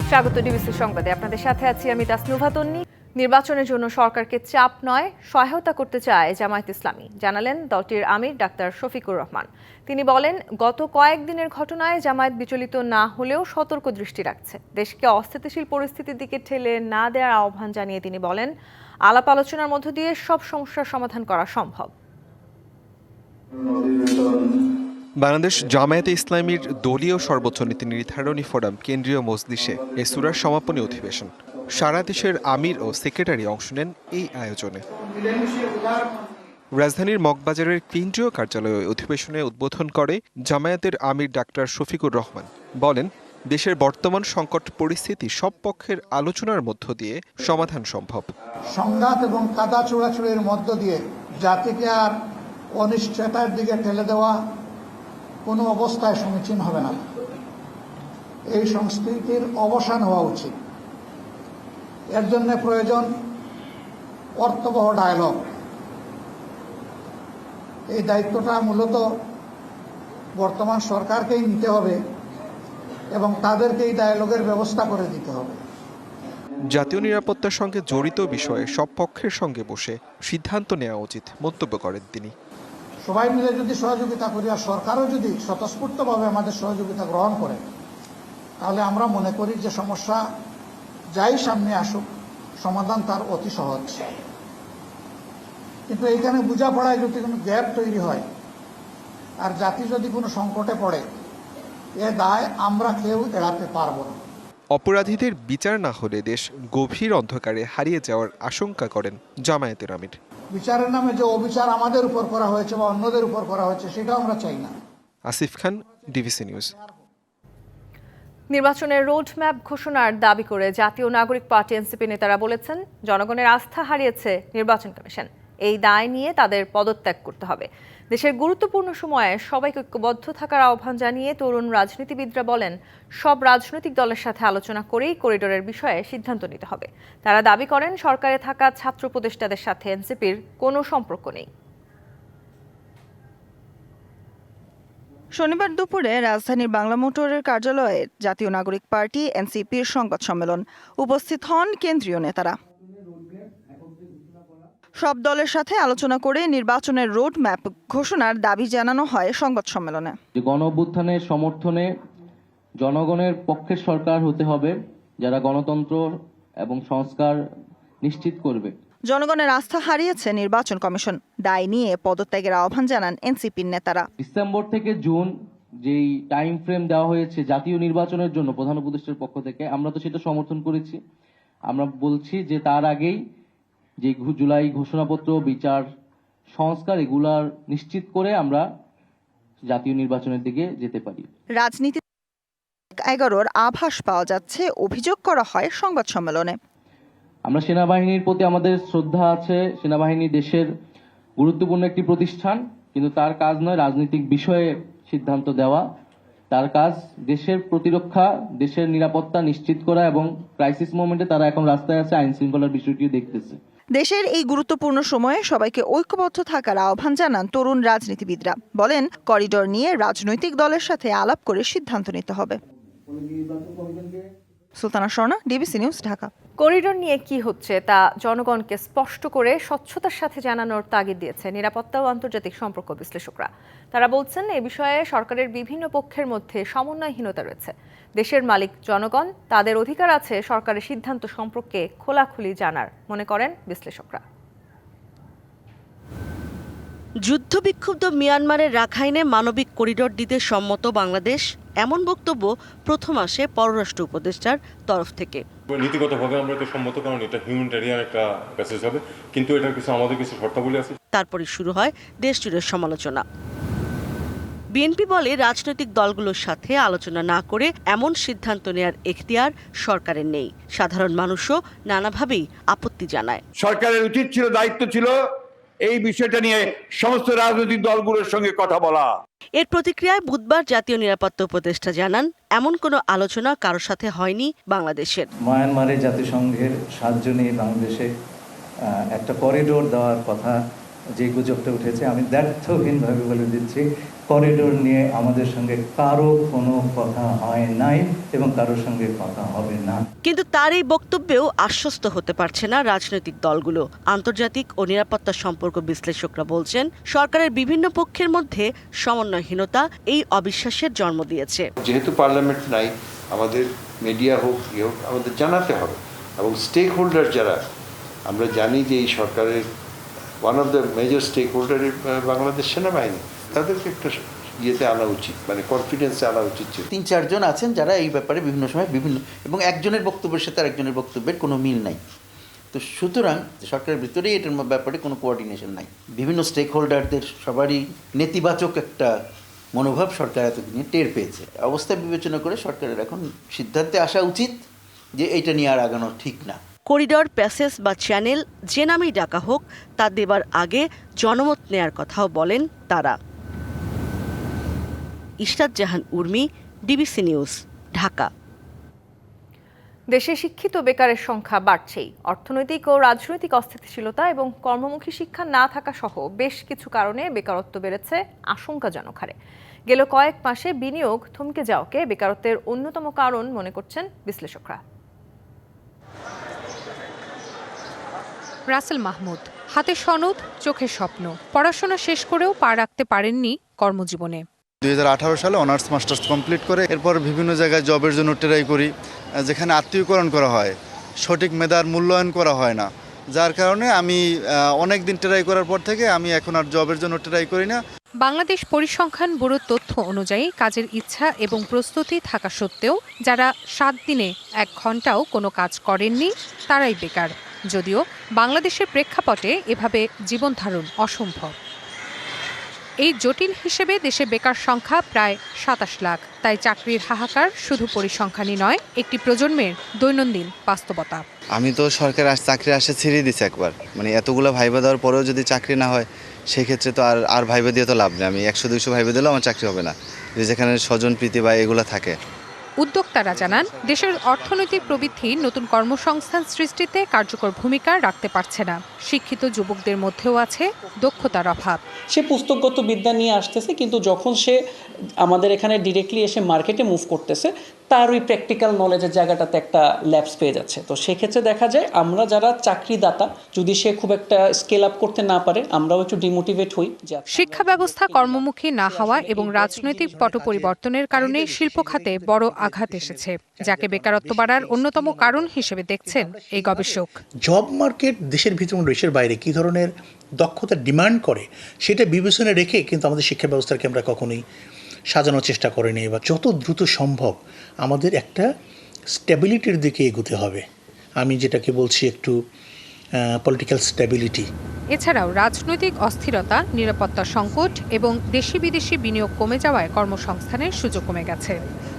স্বাগত ডিবিসি সংবাদে। আপনাদের সাথে আছি আমি তাসনুভা তন্নি। নির্বাচনের জন্য সরকারকে চাপ নয়, সহায়তা করতে চায় জামায়াত ইসলামী, জানালেন দলটির আমির ডাক্তার শফিকুর রহমান। তিনি বলেন, গত কয়েকদিনের ঘটনায় জামায়াত বিচলিত না হলেও সতর্ক দৃষ্টি রাখছে। দেশকে অস্থিতিশীল পরিস্থিতির দিকে ঠেলে না দেওয়ার আহ্বান জানিয়ে তিনি বলেন, আলাপ আলোচনার মধ্য দিয়ে সব সমস্যার সমাধান করা সম্ভব। বাংলাদেশ জামায়াতে ইসলামীর দলীয় সর্বোচ্চ নীতি নির্ধারণী ফোরাম কেন্দ্রীয় মজলিসে এ সূরার সমাপনী অধিবেশন। সারা দেশের আমির ও সেক্রেটারি অংশ নেন এই আয়োজনে। রাজধানীর মগবাজারের কেন্দ্রীয় কার্যালয়ে অধিবেশনে উদ্বোধন করে জামায়াতের আমির ডাক্তার শফিকুর রহমান। বলেন, দেশের বর্তমান সংকট পরিস্থিতি সব পক্ষের আলোচনার মধ্য দিয়ে সমাধান সম্ভব। সংঘাত এবং কাদা ছোড়াছুড়ির মধ্য দিয়ে জাতিকে আর অনিশ্চয়তার দিকে ঠেলে দেওয়া কোনো অবস্থায় সমীচীন হবে না। এই সংস্কৃতির অবসান হওয়া উচিত। এর জন্য প্রয়োজন অর্থবহ ডায়ালগ। এই দায়িত্বটা মূলত বর্তমান সরকারকেই নিতে হবে এবং তাদেরকে এই ডায়ালগের ব্যবস্থা করে দিতে হবে। জাতীয় নিরাপত্তার সঙ্গে জড়িত বিষয়ে সব পক্ষের সঙ্গে বসে সিদ্ধান্ত নেওয়া উচিত মন্তব্য করেন তিনি। সবাই মিলে যদি সহযোগিতা করি আর সরকারও যদি স্বতঃস্ফূর্তভাবে আমাদের সহযোগিতা গ্রহণ করে, তাহলে আমরা মনে করি যে সমস্যা যাই সামনে আসুক, সমাধান তার অতি সহজ। কিন্তু এইখানে বোঝাপড়ায় যদি কোনো গ্যাপ তৈরি হয় আর জাতি যদি কোনো সংকটে পড়ে, এ দায় আমরা কেউ এড়াতে পারবো না। অপরাধীদের বিচার না হলে দেশ গভীর অন্ধকারে হারিয়ে যাওয়ার আশঙ্কা করেন জামায়াতের আমির। বিচারের নামে যে অবিচার আমাদের উপর করা হয়েছে বা অন্যদের উপর করা হয়েছে, সেটাও আমরা চাই না। আসিফ খান, ডিবিসি নিউজ। নির্বাচনের রোডম্যাপ ঘোষণার দাবি করে জাতীয় নাগরিক পার্টি এনসিপি নেতারা বলেছেন, জনগণের আস্থা হারিয়েছে নির্বাচন কমিশন। এই দায় নিয়ে তাদের পদত্যাগ করতে হবে। দেশের গুরুত্বপূর্ণ সময়ে সবাইকে ঐক্যবদ্ধ থাকার আহ্বান জানিয়ে তরুণ রাজনীতিবিদরা বলেন, সব রাজনৈতিক দলের সাথে আলোচনা করেই করিডোরের বিষয়ে সিদ্ধান্ত নিতে হবে। তারা দাবি করেন, সরকারে থাকা ছাত্র উপদেষ্টাদের সাথে এনসিপির কোনো সম্পর্ক নেই। শনিবার দুপুরে রাজধানীর বাংলা মোটরের কার্যালয়ে জাতীয় নাগরিক পার্টি এনসিপির সংবাদ সম্মেলন। উপস্থিত হন কেন্দ্রীয় নেতারা। সব দলের সাথে আলোচনা করে নির্বাচনের রোড ম্যাপ ঘোষণার দাবি জানানো হয় সংবাদ সম্মেলনে। গণ অভ্যুত্থানের সমর্থনে জনগণের পক্ষের সরকার হতে হবে, যারা গণতন্ত্র এবং সংস্কার নিশ্চিত করবে। জনগণের আস্থা হারিয়েছে নির্বাচন কমিশন। দায় নিয়ে পদত্যাগের আহ্বান জানান এনসিপির নেতারা। ডিসেম্বর থেকে জুন যেই টাইম ফ্রেম দেওয়া হয়েছে জাতীয় নির্বাচনের জন্য প্রধান উপদেষ্টার পক্ষ থেকে, আমরা তো সেটা সমর্থন করেছি। আমরা বলছি যে তার আগেই যে জুলাই ঘোষণাপত্র, বিচার, সংস্কার এগুলার নিশ্চিত করে আমরা জাতীয় নির্বাচনের দিকে যেতে পারি। রাজনীতি 11-র আভাস পাওয়া যাচ্ছে, অভিযোগ করা হয় সংবাদ সম্মেলনে। আমরা সেনাবাহিনীর প্রতি আমাদের শ্রদ্ধা আছে। সেনাবাহিনী দেশের গুরুত্বপূর্ণ একটি প্রতিষ্ঠান, কিন্তু তার কাজ নয় রাজনৈতিক বিষয়ে সিদ্ধান্ত দেওয়া। তার কাজ দেশের প্রতিরক্ষা, দেশের নিরাপত্তা নিশ্চিত করা এবং ক্রাইসিস মোমেন্টে তারা এখন রাস্তায় আছে, আইন শৃঙ্খলার বিষয়টিও দেখতেছে। দেশের এই গুরুত্বপূর্ণ সময়ে সবাইকে ঐক্যবদ্ধ থাকার আহ্বান জানান তরুণ রাজনীতিবিদরা। বলেন, করিডোর নিয়ে রাজনৈতিক দলের সাথে আলাপ করে সিদ্ধান্ত নিতে হবে। Sultana Swarna, DBC news, Dhaka. Corridor নিয়ে কি হচ্ছে তা জনগণকে স্পষ্ট করে স্বচ্ছতার সাথে জানানোর তাগিদ দিয়েছে নিরাপত্তা ও আন্তর্জাতিক সম্পর্ক বিশ্লেষকরা। তারা বলছেন, এ বিষয়ে সরকারের বিভিন্ন পক্ষের মধ্যে সমন্বয়হীনতা রয়েছে। দেশের মালিক জনগণ, তাদের অধিকার আছে সরকারের সিদ্ধান্ত সম্পর্কে খোলাখুলি জানার, মনে করেন বিশ্লেষকরা। যুদ্ধবিক্ষুব্ধ মিয়ানমারের রাখাইনে মানবিক করিডোর দিতে সম্মত বাংলাদেশ, এমন বক্তব্য প্রথম আসে পররাষ্ট্র উপদেষ্টার তরফ থেকে। নীতিগতভাবে আমরা এটা সম্মত, কারণ এটা হিউম্যানিটেরিয়ান একটা প্যাসেজ হবে, কিন্তু এটার কিছু আমাদের কিছু শর্তাবলী আছে। তারপরে শুরু হয় দেশজুড়ে সমালোচনা। বিএনপি বলে, রাজনৈতিক দলগুলোর সাথে আলোচনা না করে এমন সিদ্ধান্ত নেয়ার এখতিয়ার সরকারের নেই। সাধারণ মানুষও নানাভাবেই আপত্তি জানায়। সরকারের উচিত ছিল, দায়িত্ব ছিল এই বিষয়টা নিয়ে সমস্ত রাজনৈতিক দলগুলোর সঙ্গে কথা বলা। এর প্রতিক্রিয়ায় বুধবার জাতীয় নিরাপত্তা উপদেষ্টা জানান, এমন কোনো আলোচনা কারোর সাথে হয়নি বাংলাদেশের। মায়ানমারে জাতিসংঘের সাহায্য নিয়ে বাংলাদেশে একটা করিডোর দেওয়ার কথা যে গুজবটা উঠেছে, আমি দ্ব্যর্থহীনভাবে বলে দিচ্ছি, করিডোর নিয়ে আমাদের সঙ্গে কারো কোনো কথা হয় নাই এবং কারোর সঙ্গে কথা হবে না। কিন্তু তার এই বক্তব্যেও আশ্বস্ত হতে পারছে না রাজনৈতিক দলগুলো। আন্তর্জাতিক ও নিরাপত্তা সম্পর্ক বিশ্লেষকরা বলছেন, সরকারের বিভিন্ন পক্ষের মধ্যে সমন্বয়হীনতা এই অবিশ্বাসের জন্ম দিয়েছে। যেহেতু পার্লামেন্ট নাই, আমাদের মিডিয়া হোক ইয়ে হোক আমাদের জানাতে হবে, এবং স্টেক হোল্ডার যারা, আমরা জানি যে এই সরকারের one of the major stakeholder Bangladesh সেনাবাহিনী, তাদেরকে একটা ইয়েতে আনা উচিত, মানে কনফিডেন্সে আনা উচিত ছিল। ৩-৪ জন আছেন যারা এই ব্যাপারে বিভিন্ন সময় বিভিন্ন, এবং একজনের বক্তব্যের সাথে আরেকজনের বক্তব্যের কোনো মিল নাই। তো সুতরাং সরকারের ভিতরেই এটার ব্যাপারে কোনো কোঅর্ডিনেশন নাই। বিভিন্ন স্টেক হোল্ডারদের সবারই নেতিবাচক একটা মনোভাব সরকার এতদিনে টের পেয়েছে। অবস্থা বিবেচনা করে সরকারের এখন সিদ্ধান্তে আসা উচিত যে এইটা নিয়ে আর আগানো ঠিক না। করিডর, প্যাসেজ বা চ্যানেল যে নামেই ডাকা হোক, তা দেবার আগে জনমত নেয়ার কথাও বলেন তারা। ইশরাত জাহান উর্মি, ডিবিসি নিউজ, ঢাকা। দেশে শিক্ষিত বেকারের সংখ্যা বাড়ছেই। অর্থনৈতিক ও রাজনৈতিক অস্থিতিশীলতা এবং কর্মমুখী শিক্ষা না থাকা সহ বেশ কিছু কারণে বেকারত্ব বেড়েছে আশঙ্কাজনক হারে। গেল কয়েক মাসে বিনিয়োগ থমকে যাওয়াকে বেকারত্বের অন্যতম কারণ মনে করছেন বিশ্লেষকরা। রাসেল মাহমুদ, হাতে সনদ, চোখে স্বপ্ন। পড়াশোনা শেষ করেও পা রাখতে পারেননি কর্মজীবনে। 2018 সালে অনার্স মাস্টার্স কমপ্লিট করে এরপর বিভিন্ন জায়গায় জবের জন্য ট্রাই করি, যেখানে আত্মীয়করণ করা হয়, সঠিক মেধার মূল্যায়ন করা হয় না, যার কারণে আমি অনেক দিন ট্রাই করার পর থেকে আমি এখন আর জবের জন্য ট্রাই করি না। বাংলাদেশ পরিসংখ্যান ব্যুরোর তথ্য অনুযায়ী কাজের ইচ্ছা এবং প্রস্তুতি থাকা সত্ত্বেও যারা 7 দিনে 1 ঘন্টাও কোনো কাজ করেননি তারাই বেকার। যদিও বাংলাদেশের প্রেক্ষাপটে এভাবে জীবন ধারণ অসম্ভব। এই জটিল হিসেবে দেশে বেকার সংখ্যা প্রায় 27 লাখ। তাই চাকরির হাহাকার শুধু পরিসংখ্যানই নয়, একটি প্রজন্মের দৈনন্দিন বাস্তবতা। আমি তো সরকার চাকরি আসে ছেড়ে দিছি একবার, মানে এতগুলো ভাইবা দেওয়ার পরেও যদি চাকরি না হয় সেক্ষেত্রে তো আর ভাইবা দিয়ে তো লাভ নেই। আমি 100-200 ভাইবা দিলেও আমার চাকরি হবে না, যেখানে স্বজন প্রীতি বা এগুলো থাকে। উদ্যোক্তারা জানান, দেশের অর্থনৈতিক প্রবৃদ্ধি নতুন কর্মসংস্থান সৃষ্টিতে কার্যকর ভূমিকা রাখতে পারছে না। শিক্ষিত যুবকদের মধ্যেও আছে দক্ষতার অভাব। সে পুস্তকগত বিদ্যা নিয়ে আসতেছে, কিন্তু যখন সে আমাদের এখানে ডিরেক্টলি এসে মার্কেটে মুভ করতেছে, তার ওই প্র্যাকটিক্যাল নলেজের জায়গাটাতে একটা ল্যাপস পেয়ে যাচ্ছে। তো সেক্ষেত্রে দেখা যায় আমরা যারা চাকরিদাতা, যদি সে খুব একটা স্কেল আপ করতে না পারে, আমরাও একটু ডিমোটিভেট হই। শিক্ষা ব্যবস্থা কর্মমুখী না হওয়া এবং রাজনৈতিক পট পরিবর্তনের কারণে শিল্প খাতে বড় আঘাত এসেছে, যাকে বেকারত্ব বাড়ার অন্যতম কারণ হিসেবে দেখছেন এই গবেষক। জব মার্কেট দেশের ভিতরে এবং দেশের বাইরে কী ধরনের দক্ষতা ডিমান্ড করে সেটা বিবেচনা রেখে কিন্তু আমাদের শিক্ষা ব্যবস্থাকে আমরা কখনোই সাজানোর চেষ্টা করিনি। বা যত দ্রুত সম্ভব আমাদের একটা স্ট্যাবিলিটির দিকে এগোতে হবে। আমি যেটাকে বলছি একটু পলিটিক্যাল স্ট্যাবিলিটি। এছাড়াও রাজনৈতিক অস্থিরতা, নিরাপত্তা সংকট এবং দেশি বিদেশি বিনিয়োগ কমে যাওয়ায় কর্মসংস্থানের সুযোগ কমে গেছে।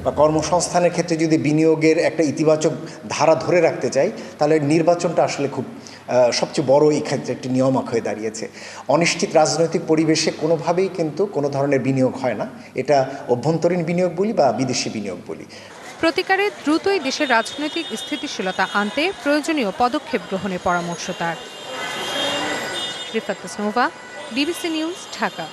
বা কর্মসংস্থানের ক্ষেত্রে যদি বিনিয়োগের একটা ইতিবাচক ধারা ধরে রাখতে চাই, তাহলে নির্বাচনটা আসলে খুব সবচেয়ে বড় এই ক্ষেত্রে একটি নিয়ামক হয়ে দাঁড়িয়েছে। অনিশ্চিত রাজনৈতিক পরিবেশে কোনোভাবেই কিন্তু কোনো ধরনের বিনিয়োগ হয় না। এটা অভ্যন্তরীণ বিনিয়োগ বলি বা বিদেশি বিনিয়োগ বলি। প্রতিকারে দ্রুতই দেশের রাজনৈতিক স্থিতিশীলতা আনতে প্রয়োজনীয় পদক্ষেপ গ্রহণের পরামর্শ তার। Rifat Nova, DBC news, Dhaka.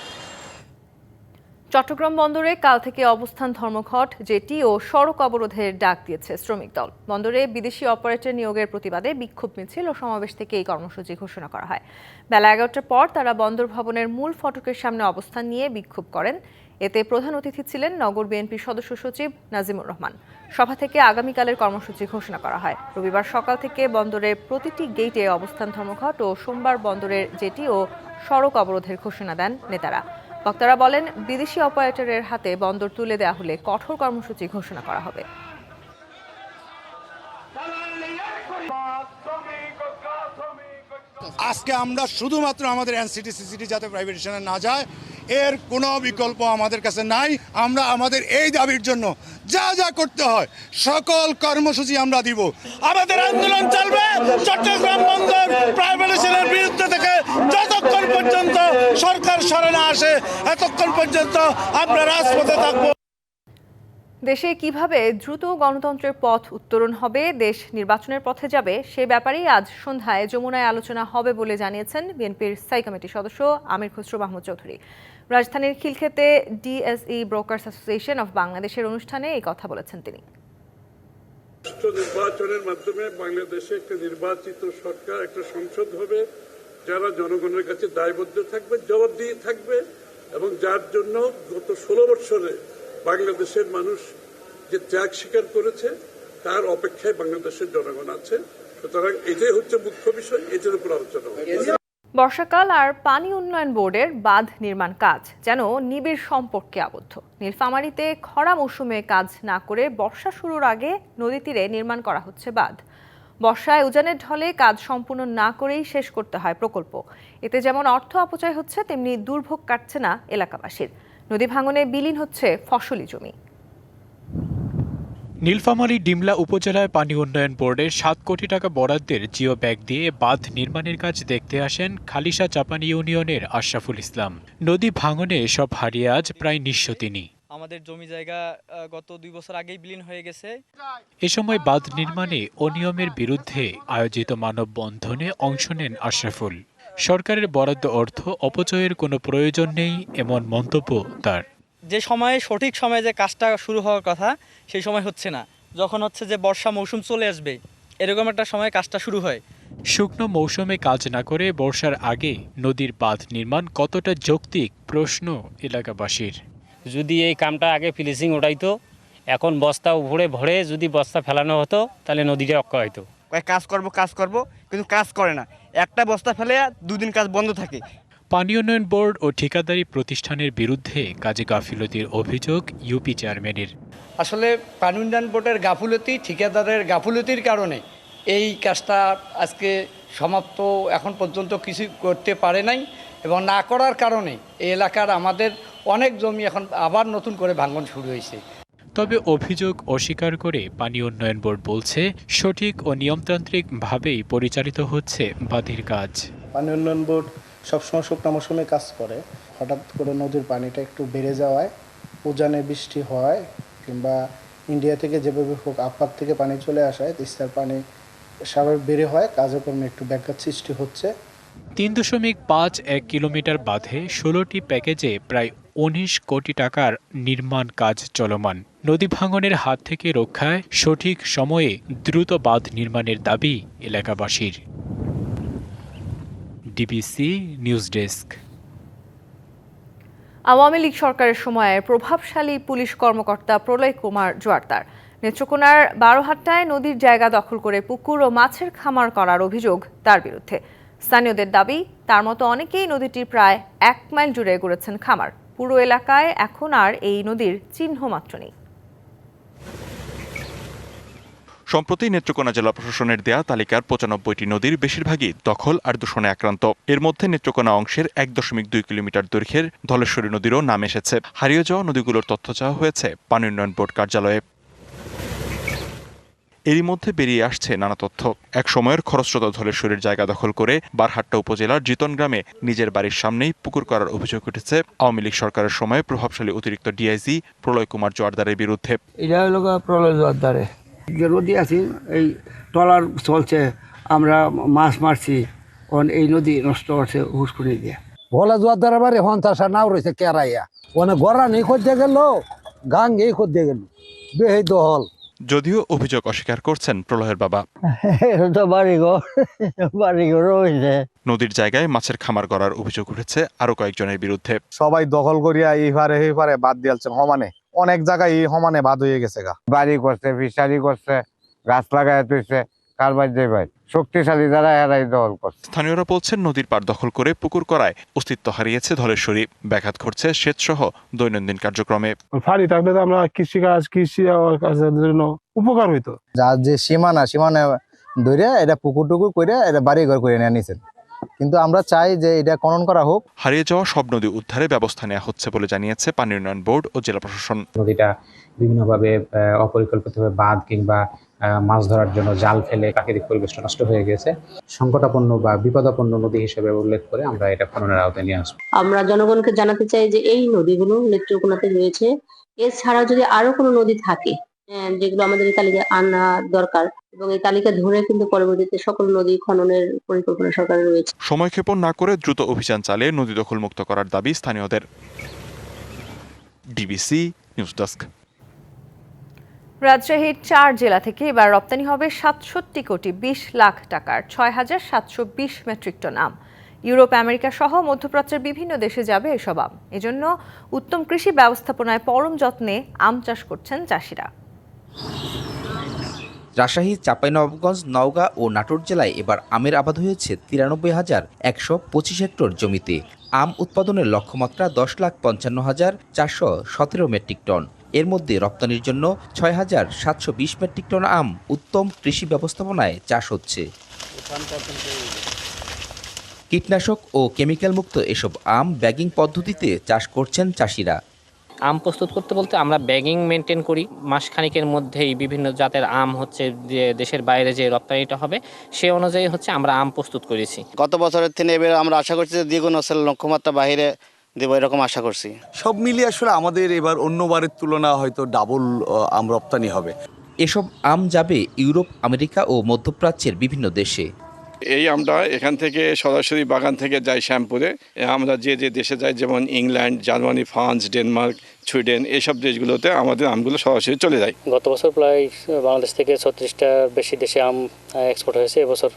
চট্টগ্রাম বন্দরে কাল থেকে অবস্থান ধর্মঘট, জেটি ও সড়ক অবরোধের ডাক দিয়েছে শ্রমিক দল। বন্দরে বিদেশি অপারেটর নিয়োগের প্রতিবাদে বিক্ষোভ মিছিল ও সমাবেশ থেকে এই কর্মসূচি ঘোষণা করা হয়। বেলা 11টার পর তারা বন্দর ভবনের মূল ফটকের সামনে অবস্থান নিয়ে বিক্ষোভ করেন। এতে প্রধান অতিথি ছিলেন নগর বিএনপির সদস্য সচিব নাজিমুর রহমান। সভা থেকে আগামীকালের কর্মসূচি ঘোষণা করা হয়। রবিবার সকাল থেকে বন্দরের প্রতিটি গেইটে অবস্থান ধর্মঘট ও সোমবার বন্দরের জেটি ও সড়ক অবরোধের ঘোষণা দেন নেতারা। বক্তারা বলেন, বিদেশি অপারেটরের হাতে বন্দর তুলে দেওয়া হলে কঠোর কর্মসূচি ঘোষণা করা হবে। আজকে আমরা শুধুমাত্র আমাদের এনসিটি সিসিটি যাতে প্রাইভেটাইজেশনে না যায়, এর কোনো বিকল্প আমাদের কাছে নাই। আমরা আমাদের এই দাবির জন্য যা যা করতে হয় সকল কর্মসূচি আমরা দিব। আমাদের আন্দোলন চলবে চট্টগ্রাম বন্দর প্রাইভেটাইজেশনের বিরুদ্ধে থেকে যতক্ষণ পর্যন্ত সরকার সরে না আসে, এতক্ষণ পর্যন্ত আমরা রাজপথে থাকবো। দেশে কিভাবে দ্রুত গণতন্ত্রের পথ উত্তরণ হবে, দেশ নির্বাচনের পথে যাবে, সে ব্যাপারেই আজ সন্ধ্যায় যমুনায় আলোচনা হবে বলে জানিয়েছেন বিএনপির স্থায়ী কমিটির সদস্য আমির খসরু মাহমুদ চৌধুরী। রাজধানীর খিলক্ষেতে ডিএসই ব্রোকার্স অ্যাসোসিয়েশন অফ বাংলাদেশের অনুষ্ঠানে এই কথা বলেছেন তিনি। নির্বাচনের মাধ্যমে বাংলাদেশে একটা নির্বাচিত সরকার, একটা সংসদ হবে যারা জনগণের কাছে দায়বদ্ধ থাকবে, জবাবদিহি থাকবে, এবং যার জন্য গত 16 বছরে বাংলাদেশের মানুষ যে ত্যাগ স্বীকার করেছে তার অপেক্ষায় বাংলাদেশের জনগণ আছে। সুতরাং এটাই হচ্ছে মুখ্য বিষয়, এটার উপর আলোচনা হবে। বর্ষাকাল আর পানি উন্নয়ন বোর্ডের বাঁধ নির্মাণ কাজ যেন নিবিড় সম্পর্কে আবদ্ধ। নীলফামারীতে খরা মৌসুমে কাজ না করে বর্ষা শুরুর আগে নদী তীরে নির্মাণ করা হচ্ছে বাঁধ। বর্ষায় উজানের ঢলে কাজ সম্পূর্ণ না করেই শেষ করতে হয় প্রকল্প। এতে যেমন অর্থ অপচয় হচ্ছে, তেমনি দুর্ভোগ কাটছে না এলাকাবাসীর। নদী ভাঙনে বিলীন হচ্ছে ফসলি জমি। নীলফামারী ডিমলা উপজেলায় পানি উন্নয়ন বোর্ডের 7 কোটি টাকা বরাদ্দের জিও ব্যাগ দিয়ে বাঁধ নির্মাণের কাজ দেখতে আসেন খালিশা চাপানি ইউনিয়নের আশরাফুল ইসলাম। নদী ভাঙনে সব হারিয়ে আজ প্রায় নিঃস্ব তিনি। আমাদের জমি জায়গা গত 2 বছর আগেই বিলীন হয়ে গেছে। এ সময় বাঁধ নির্মাণে অনিয়মের বিরুদ্ধে আয়োজিত মানববন্ধনে অংশ নেন আশরাফুল। সরকারের বরাদ্দ অর্থ অপচয়ের কোনো প্রয়োজন নেই এমন মন্তব্য তার। যে সময়ে সঠিক সময়ে যে কাজটা শুরু হওয়ার কথা সেই সময় হচ্ছে না। যখন হচ্ছে যে বর্ষা মৌসুম চলে আসবে এরকম একটা সময় কাজটা শুরু হয়। শুকনো মৌসুমে কাজ না করে বর্ষার আগে নদীর বাঁধ নির্মাণ কতটা যৌক্তিক প্রশ্ন এলাকাবাসীর। যদি এই কামটা আগে ফিনিশিং ওঠাইতো, এখন বস্তা উপরে ভরে যদি বস্তা ফেলানো হতো তাহলে নদীটা রক্ষা হইতো। কাজ করব কিন্তু কাজ করে না। একটা বস্তা ফেলে 2 দিন কাজ বন্ধ থাকে। পানি উন্নয়ন বোর্ড ও ঠিকাদারি প্রতিষ্ঠানের বিরুদ্ধে কাজে গাফিলতির অভিযোগ ইউপি চেয়ারম্যানের। আসলে পানি উন্নয়ন বোর্ডের গাফুলতি, ঠিকাদারের গাফুলতির কারণে এই কাজটা আজকে সমাপ্ত এখন পর্যন্ত কিছু করতে পারে নাই, এবং না করার কারণে এই এলাকার আমাদের অনেক জমি এখন আবার নতুন করে ভাঙন শুরু হয়েছে। তবে অভিযোগ অস্বীকার করে পানি উন্নয়ন বোর্ড বলছে সঠিক ও নিয়মতান্ত্রিকভাবেই পরিচালিত হচ্ছে বাঁধের কাজ। পানি উন্নয়ন বোর্ড সবসময় শুকনো মৌসুমে কাজ করে। হঠাৎ করে নদীর পানিটা একটু বেড়ে যাওয়ায়, উজানে বৃষ্টি হয় কিংবা ইন্ডিয়া থেকে যেভাবে হোক আপাত থেকে পানি চলে আসায় তিস্তার পানি স্বাভাবিক বেড়ে হয়, কার্যক্রমে একটু ব্যাঘাত সৃষ্টি হচ্ছে। 3.51 কিলোমিটার বাঁধে 16টি প্যাকেজে প্রায় 19 কোটি টাকার নির্মাণ কাজ চলমান। নদী ভাঙনের হাত থেকে রক্ষায় সঠিক সময়ে দ্রুত বাঁধ নির্মাণের দাবি এলাকাবাসীর। DBC news desk. Awami League সরকারের সময়ে প্রভাবশালী পুলিশ কর্মকর্তা প্রলয় কুমার জোয়ারদার নেত্রকোনার বারোহাট্টায় নদীর জায়গা দখল করে পুকুর ও মাছের খামার করার অভিযোগ তার বিরুদ্ধে। স্থানীয়দের দাবি, তার মতো অনেকেই নদীটির প্রায় 1 মাইল জুড়ে গড়েছেন খামার। পুরো এলাকায় এখন আর এই নদীর চিহ্ন মাত্র নেই। সম্প্রতি নেত্রকোনা জেলা প্রশাসনের দেয়া তালিকার 95টি নদীর বেশিরভাগই দখল আর দূষণে আক্রান্ত। এর মধ্যে নেত্রকোনা অংশের 1.2 কিলোমিটার দৈর্ঘ্যের ধলেশ্বরী নদীরও নাম এসেছে। হারিয়ে যাওয়া নদীগুলোর তথ্য চাওয়া হয়েছে পানি উন্নয়ন বোর্ড কার্যালয়ে। এরই মধ্যে বেরিয়ে আসছে নানা তথ্য। এক সময়ের খরস্রোতা ধলেশ্বরীর জায়গা দখল করে বারহাট্টা উপজেলার জিতন গ্রামে নিজের বাড়ির সামনেই পুকুর করার অভিযোগ উঠেছে আওয়ামী লীগ সরকারের সময় প্রভাবশালী অতিরিক্ত ডিআইজি প্রলয় কুমার জোয়ারদারের বিরুদ্ধে। এটা হলো প্রলয় জোয়ারদারে যে নদী আছে, এই ট্রলার চলছে, আমরা মাছ মারছি, এই নদী নষ্ট করছে হুসকুনি দিয়ে। ভোলা জোয়ারদারের বাড়ি হন্তাসা নাও রয়েছে কেরাইয়া, গড়া নেই করতে গেল, গাং এই করতে গেল বেহে দহল। যদিও অভিযোগ অস্বীকার করছেন প্রলয়ের বাবা। নদীর জায়গায় মাছের খামার করার অভিযোগ উঠেছে আরো কয়েকজনের বিরুদ্ধে। সবাই দখল করিয়া এই পারে বাদ দিয়েছেন সমানে, অনেক জায়গায় এই সমানে বাদ হয়ে গেছে গা। বাড়ি করছে, ফিশারি করছে, গাছ লাগায় তুইছে, কারবার যে ভাই শক্তিশালী যারা এরাই দখল করছে। স্থানীয়রা বলছেন নদীর পাড় দখল করে পুকুর করায় অস্তিত্ব হারিয়েছে ধলেশ্বরী, ব্যাঘাত ঘটছে সেচ সহ দৈনন্দিন কার্যক্রমে। ফাঁড়ি থাকলে তো আমরা কৃষি কাজের জন্য উপকার হইতো। যার যে সীমানা ধরে এটা পুকুর টুকুর করে এটা বাড়ি ঘর করে নিয়ে নিছেন, কিন্তু আমরা চাই যে এটা খনন করা হোক। হারিয়ে যাওয়া সব নদী উদ্ধারে ব্যবস্থা নেওয়া হচ্ছে বলে জানিয়েছে পানি উন্নয়ন বোর্ড ও জেলা প্রশাসন। নদীটা বিভিন্নভাবে অপরিকল্পিতভাবে বাঁধ কিংবা মাছ ধরার জন্য জাল ফেলে প্রাকৃতিক পরিবেশটা নষ্ট হয়ে গেছে। সংকটাপন্ন বা বিপদাপন্ন নদী হিসেবে উল্লেখ করে আমরা এটা খননের আওতায় নিয়ে আসবো। আমরা জনগণকে জানাতে চাই যে এই নদীগুলো নেত্রকোনাতে রয়েছে, এছাড়াও যদি আরো কোনো নদী থাকে যেগুলো আমাদের এই তালিকায় আনা দরকার এবং এই তালিকা ধরে কিন্তু পরবর্তীতে সকল নদী খননের পরিকল্পনা সরকারের রয়েছে। সময়ক্ষেপণ না করে দ্রুত অভিযান চালিয়ে নদী দখলমুক্ত করার দাবি স্থানীয়দের। DBC news desk. রাজশাহীর 4 জেলা থেকে এবার রপ্তানি হবে 67 কোটি 20 লাখ টাকার 6,720 মেট্রিক টন আম। ইউরোপ, আমেরিকা সহ মধ্যপ্রাচ্যের বিভিন্ন দেশে যাবে এসব আম। এজন্য উত্তম কৃষি ব্যবস্থাপনায় পরম যত্নে আম চাষ করছেন চাষিরা। রাজশাহী, চাঁপাইনবাবগঞ্জ, নওগাঁ ও নাটোর জেলায় এবার আমের আবাদ হয়েছে 93,125 হেক্টর জমিতে। আম উৎপাদনের লক্ষ্যমাত্রা 10,55,417 মেট্রিক টন। এর মধ্যে রপ্তানির জন্য 6,720 মেট্রিক টন আম উত্তম কৃষি ব্যবস্থাপনায় চাষ হচ্ছে। কীটনাশক ও কেমিক্যাল মুক্ত এসব আম ব্যাগিং পদ্ধতিতে চাষ করছেন চাষিরা। আম প্রস্তুত করতে বলতে আমরা ব্যাগিং মেনটেন করি। মাসখানিকের মধ্যেই বিভিন্ন জাতের আম হচ্ছে যে দেশের বাইরে যে রপ্তানিটা হবে সে অনুযায়ী হচ্ছে আমরা আম প্রস্তুত করেছি। গত বছরের থেকে এবার আমরা আশা করছি যে দ্বিগুণ লক্ষ্যমাত্রা বাইরে দেব, এরকম আশা করছি। সব মিলিয়ে আসলে আমাদের এবার অন্যবারের তুলনা হয়তো ডাবল আম রপ্তানি হবে। এসব আম যাবে ইউরোপ, আমেরিকা ও মধ্যপ্রাচ্যের বিভিন্ন দেশে। এই আমটা এখান থেকে সরাসরি বাগান থেকে যায় শ্যামপুরে। আমরা যে যে দেশে যাই, যেমন England, Germany, France, Denmark, Sweden, এইসব দেশগুলোতে আমাদের আমগুলো সরাসরি চলে যায়। গত বছর প্রায় বাংলাদেশ থেকে 36টা বেশি দেশে আম এক্সপোর্ট হয়েছে। এবছর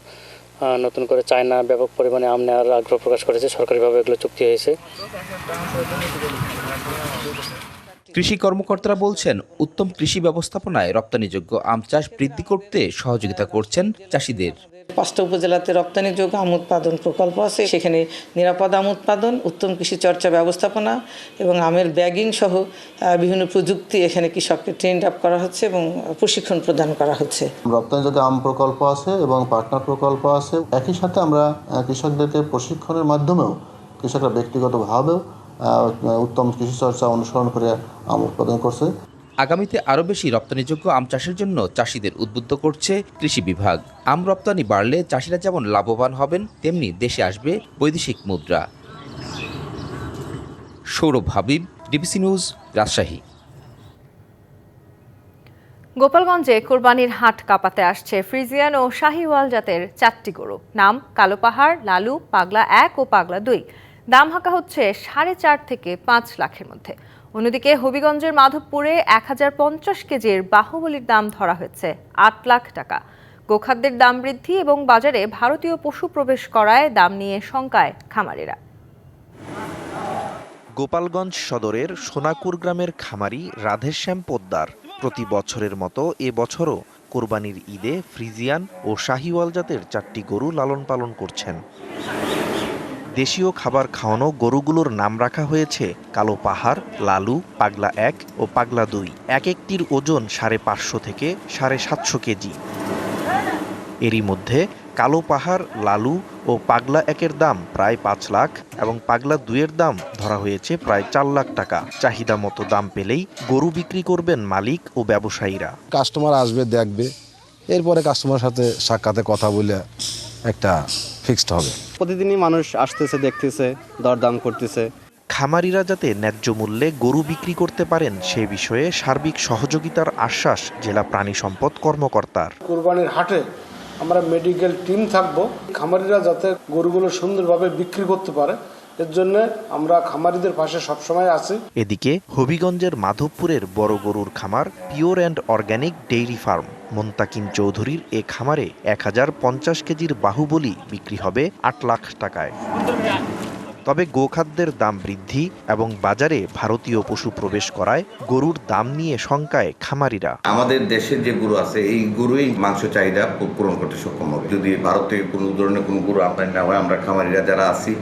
নতুন করে চায়না ব্যাপক পরিমাণে আম নেওয়ার আগ্রহ প্রকাশ করেছে, সরকারিভাবে এগুলো চুক্তি হয়েছে। কৃষি কর্মকর্তারা বলছেন, উত্তম কৃষি ব্যবস্থাপনায় রপ্তানিযোগ্য আম চাষ বৃদ্ধি করতে সহযোগিতা করছেন চাষিদের। 5টা উপজেলাতে রপ্তানিযোগ্য আম উৎপাদন প্রকল্প আছে। সেখানে নিরাপদ আম উৎপাদন, উত্তম কৃষি চর্চা ব্যবস্থাপনা এবং আমের ব্যাগিং সহ বিভিন্ন প্রযুক্তি এখানে কৃষককে ট্রেন্ড আপ করা হচ্ছে এবং প্রশিক্ষণ প্রদান করা হচ্ছে। রপ্তানিযোগ্য আম প্রকল্প আছে এবং পার্টনার প্রকল্প আছে। একই সাথে আমরা কৃষকদেরকে প্রশিক্ষণের মাধ্যমেও কৃষকরা ব্যক্তিগতভাবেও উত্তম কৃষি চর্চা অনুসরণ করে আম উৎপাদন করছে। আগামীতে আরও বেশি রপ্তানিযোগ্য আম চাষের জন্য চাষিদের উদ্বুদ্ধ করছে কৃষি বিভাগ। আম রপ্তানি বাড়লে চাষিরা যেমন লাভবান হবেন, তেমনি দেশে আসবে বৈদেশিক মুদ্রা। Sourav Habib, DBC news, Rajshahi. গোপালগঞ্জে কোরবানির হাট কাঁপাতে আসছে ফ্রিজিয়ান ও শাহিওয়াল জাতের 4টি গরু। নাম কালো পাহাড়, লালু, পাগলা 1 ও পাগলা 2। দাম হাঁকা হচ্ছে 4.5 থেকে 5 লাখের মধ্যে। অন্যদিকে হবিগঞ্জের মাধবপুরে 1050 কেজির বাহুবলীর দাম ধরা হয়েছে 8 লাখ টাকা। গোখাদ্যের দাম বৃদ্ধি এবং বাজারে ভারতীয় পশু প্রবেশ করায় দাম নিয়ে শঙ্কায় খামারিরা। গোপালগঞ্জ সদরের সোনাকুর গ্রামের খামারি রাধেশ্যাম পোদ্দার প্রতি বছরের মতো এবছরও কোরবানির ঈদে ফ্রিজিয়ান ও শাহিওয়াল জাতের 4টি গরু লালন পালন করছেন। দেশীয় খাবার খাওয়ানো গরুগুলোর নাম রাখা হয়েছে কালো পাহাড়, লালু, পাগলা 1 ও পাগলা 2। এক একটির ওজন 550 থেকে 750 কেজি। এরই মধ্যে কালো পাহাড়, লালু ও পাগলা 1-এর দাম প্রায় 5 লাখ এবং পাগলা 2-এর দাম ধরা হয়েছে প্রায় 4 লাখ টাকা। চাহিদা মতো দাম পেলেই গরু বিক্রি করবেন মালিক ও ব্যবসায়ীরা। কাস্টমার আসবে, দেখবে, এরপরে কাস্টমারের সাথে সাক্ষাতে কথা বলে একটা ফিক্সড হবে। প্রতিদিনই মানুষ আসতেছে, দেখতেছে, দরদাম করতেছে। খামারিরা যাতে ন্যায্য মূল্যে গরু বিক্রি করতে পারেন সে বিষয়ে সার্বিক সহযোগিতার আশ্বাস জেলা প্রাণী সম্পদ কর্মকর্তার। কোরবানির হাটে আমরা মেডিকেল টিম থাকবো, খামারিরা যাতে গরুগুলো সুন্দরভাবে বিক্রি করতে পারে এর জন্য আমরা খামারিদের পাশে সবসময় আছি। এদিকে হবিগঞ্জের মাধবপুরের বড় গরুর খামার pure and organic dairy farm Montakim চৌধুরীর এ খামারে 1050 কেজির বাহুবলী বিক্রি হবে 8 লাখ টাকায়। তবে গোখাদ্যের দাম বৃদ্ধি এবং বাজারে ভারতীয় পশু প্রবেশ করায় গরুর দাম নিয়ে শঙ্কায় খামারিরা। আমাদের দেশের যে গরু আছে এই গরুই মাংস চাহিদা পূরণ করতে সক্ষম হবে। যদি ভারত থেকে কোনো ধরনের কোনো গরু আমদানি না হয়, আমরা খামারিরা যারা আছি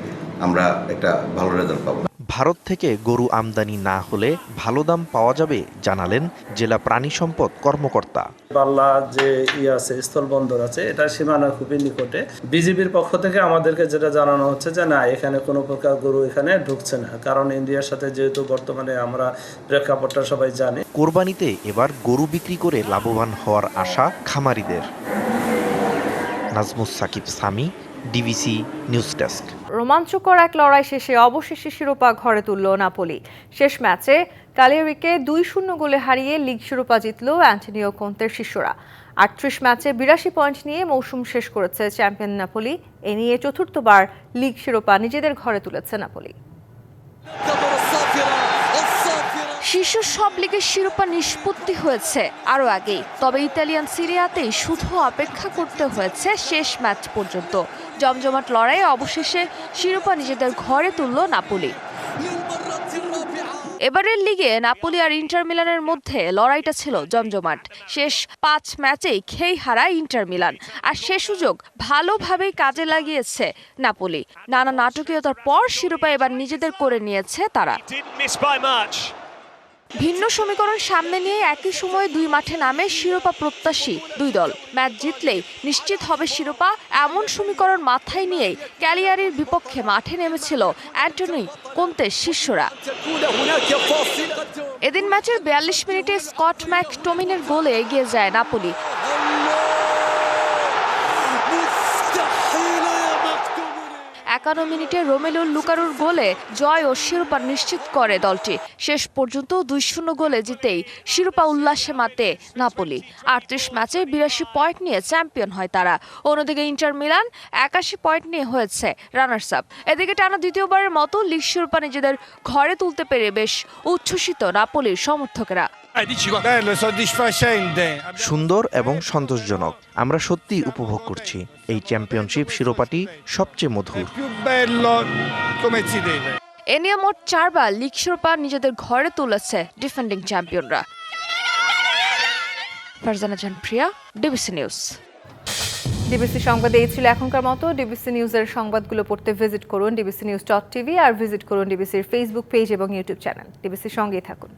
আমরা একটা ভালো রেজাল্ট পাবো। ভারত থেকে গরু আমদানি না হলে ভালো দাম পাওয়া যাবে জানালেন জেলা প্রাণী সম্পদ কর্মকর্তা। বাল্লা যে আছে স্থলবন্দর আছে, এটা সীমানা খুবই নিকটে। বিজিবির পক্ষ থেকে আমাদেরকে যেটা জানানো হচ্ছে যে না, এখানে কোনো প্রকার গরু এখানে ঢুকছে না, কারণ ইন্ডিয়ার সাথে যেহেতু বর্তমানে আমরা প্রেক্ষাপটটা সবাই জানি। কোরবানিতে এবার গরু বিক্রি করে লাভবান হওয়ার আশা খামারিদের। Nazmus Sakib Sami, DBC news desk. রোমাঞ্চকর এক লড়াই শেষে অবশেষে শিরোপা ঘরে তুলল নাপোলি। শেষ ম্যাচে ক্যালিয়ারিকে 2-0 গোলে হারিয়ে লিগ শিরোপা জিতল অ্যান্টোনিও কোন্তের শিষ্যরা। 38 ম্যাচে 82 পয়েন্ট নিয়ে মৌসুম শেষ করেছে চ্যাম্পিয়ন নাপোলি। এ নিয়ে চতুর্থবার লিগ শিরোপা নিজেদের ঘরে তুলেছে নাপোলি। শীর্ষ সব লিগের শিরোপা নিষ্পত্তি হয়েছে আরও আগেই, তবে ইতালিয়ান সিরিয়াতেই শুধু অপেক্ষা করতে হয়েছে শেষ ম্যাচ পর্যন্ত। জমজমাট লড়াইয়ে অবশেষে শিরোপা নিজেদের ঘরে তুলল নাপোলি। এবারের লিগে নাপোলি আর ইন্টার মিলানের মধ্যে লড়াইটা ছিল জমজমাট। শেষ 5 ম্যাচেই খেই হারায় ইন্টার মিলান, আর সে সুযোগ ভালোভাবেই কাজে লাগিয়েছে নাপোলি। নানা নাটকীয়তার পর শিরোপা এবার নিজেদের করে নিয়েছে তারা। ভিন্ন সমীকরণ সামনে নিয়ে একই সময়ে দুই মাঠে নামে শিরোপা প্রত্যাশী দুই দল। ম্যাচ জিতলেই নিশ্চিত হবে শিরোপা, এমন সমীকরণ মাথায় নিয়েই ক্যালিয়ারির বিপক্ষে মাঠে নেমেছিল অ্যান্টোনিও কোন্তের শিষ্যরা। এদিন ম্যাচের 42 মিনিটে স্কট ম্যাকটোমিনের গোলে এগিয়ে যায় নাপোলি। 51 মিনিটে রোমেলু লুকারুর গোলে জয় ও শিরোপা নিশ্চিত করে দলটি। শেষ পর্যন্ত 2-0 গোলে জিতেই শিরোপা উল্লাসে মাতে নাপোলি। 38 ম্যাচে 82 পয়েন্ট নিয়ে চ্যাম্পিয়ন হয় তারা। অন্যদিকে ইন্টার মিলান 81 পয়েন্ট নিয়ে হয়েছে রানার্স আপ। এদিকে টানা দ্বিতীয়বারের মতো লিগ শিরোপা নিজেদের ঘরে তুলতে পেরে বেশ উচ্ছ্বসিত নাপোলির সমর্থকেরা। সুন্দর এবং সন্তোষজনক, আমরা সত্যিই উপভোগ করছি। এই চ্যাম্পিয়নশিপ শিরোপাটি সবচেয়ে মধুর। এ নিয়ে মোট 4 বার লিগ শিরোপা নিজেদের ঘরে তুলেছে ডিফেন্ডিং চ্যাম্পিয়নরা। ফারজানা জাহান প্রিয়া, ডিবিসি নিউজ। ডিবিসি সংবাদে এই ছিল এখনকার মতো। ডিবিসি নিউজের সংবাদগুলো পড়তে ভিজিট করুন dbcnews.tv আর ভিজিট করুন ডিবিসির ফেসবুক পেজ এবং ইউটিউব চ্যানেল। ডিবিসির সঙ্গেই থাকুন।